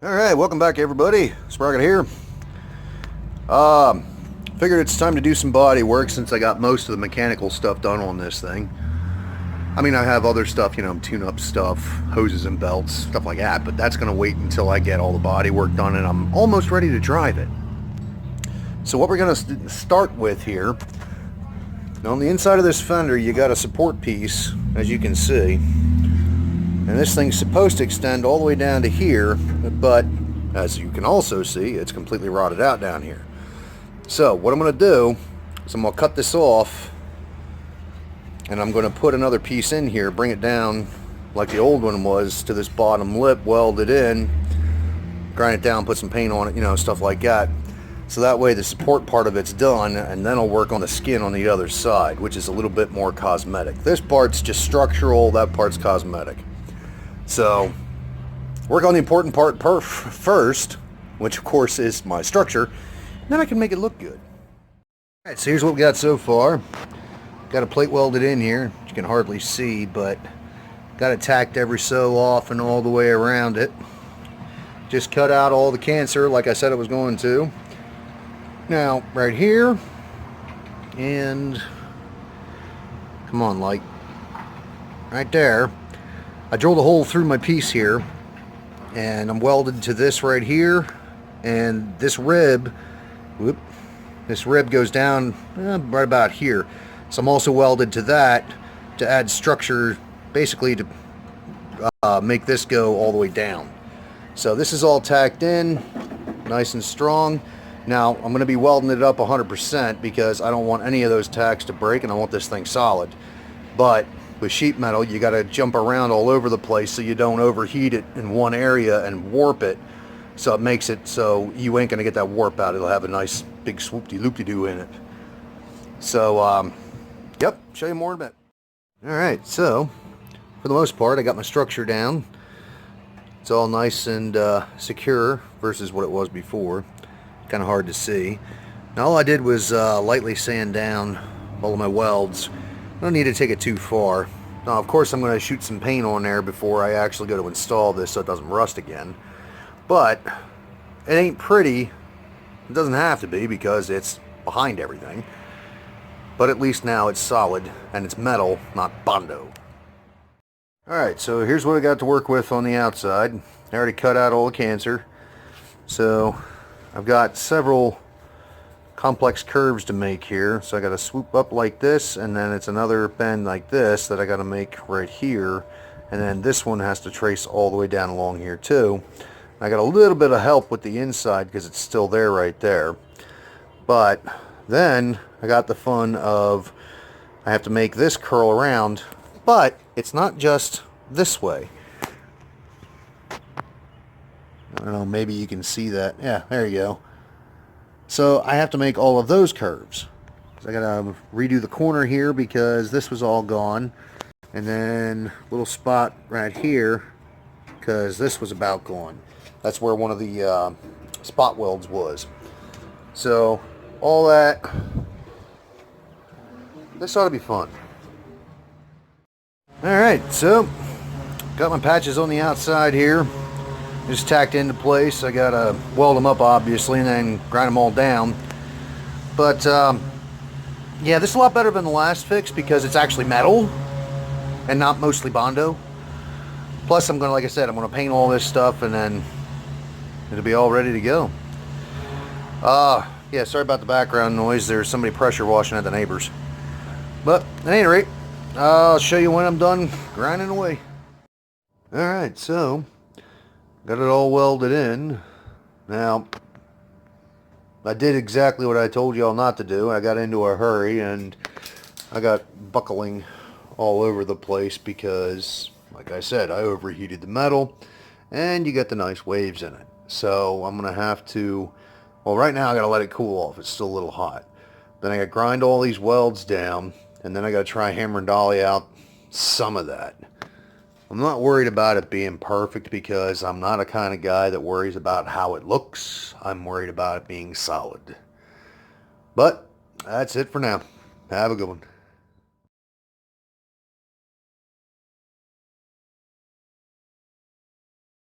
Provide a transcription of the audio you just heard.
Alright, welcome back everybody. Sprocket here. Figured it's time to do some body work since I got most of the mechanical stuff done on this thing. I mean, I have other stuff, tune-up stuff, hoses and belts, stuff like that, but that's going to wait until I get all the body work done and I'm almost ready to drive it. So what we're going to start with here, now on the inside of this fender you got a support piece, as you can see. And this thing's supposed to extend all the way down to here, but as you can also see, it's completely rotted out down here. So what I'm going to do is I'm going to cut this off, and I'm going to put another piece in here, bring it down like the old one was to this bottom lip, weld it in, grind it down, put some paint on it, stuff like that. So that way the support part of it's done, and then I'll work on the skin on the other side, which is a little bit more cosmetic. This part's just structural, that part's cosmetic. So, work on the important part first, which of course is my structure, then I can make it look good. Alright, so here's what we got so far. Got a plate welded in here, which you can hardly see, but got it tacked every so often all the way around it. Just cut out all the cancer like I said it was going to. Now, right here, and come on, light, right there. I drilled a hole through my piece here, and I'm welded to this right here, and this rib, this rib goes down right about here. So I'm also welded to that to add structure, basically to make this go all the way down. So this is all tacked in, nice and strong. Now I'm going to be welding it up 100% because I don't want any of those tacks to break, and I want this thing solid. But with sheet metal, you got to jump around all over the place so you don't overheat it in one area and warp it. So it makes it so you ain't going to get that warp out. It'll have a nice big swoop-de-loop-de-doo in it. So, yep, show you more in a bit. Alright, so for the most part, I got my structure down. It's all nice and secure versus what it was before. Kind of hard to see. Now all I did was lightly sand down all of my welds. I don't need to take it too far. Now, of course, I'm going to shoot some paint on there before I actually go to install this so it doesn't rust again. But it ain't pretty. It doesn't have to be because it's behind everything. But at least now it's solid and it's metal, not Bondo. Alright, so here's what I got to work with on the outside. I already cut out all the cancer. So I've got several complex curves to make here, so I got to swoop up like this, and then it's another bend like this that I got to make right here, and then this one has to trace all the way down along here too. I got a little bit of help with the inside because it's still there right there, but then I got the fun of I have to make this curl around, but it's not just this way. I don't know, maybe you can see that. Yeah, there you go. So I have to make all of those curves. So I gotta redo the corner here because this was all gone, and then a little spot right here because this was about gone. That's where one of the spot welds was. So all that, this ought to be fun. Alright, so got my patches on the outside here. Just tacked into place. I gotta weld them up obviously and then grind them all down. But yeah, this is a lot better than the last fix because it's actually metal and not mostly Bondo. Plus I'm gonna, like I said, I'm gonna paint all this stuff and then it'll be all ready to go. Yeah, sorry about the background noise. There's somebody pressure washing at the neighbors. But at any rate, I'll show you when I'm done grinding away. Alright, so got it all welded in. Now, I did exactly what I told y'all not to do. I got into a hurry and I got buckling all over the place because, like I said, I overheated the metal and you get the nice waves in it. So I'm going to have to, well, right now I got to let it cool off. It's still a little hot. Then I got to grind all these welds down, and then I got to try hammer and dolly out some of that. I'm not worried about it being perfect because I'm not a kind of guy that worries about how it looks. I'm worried about it being solid. But that's it for now. Have a good one.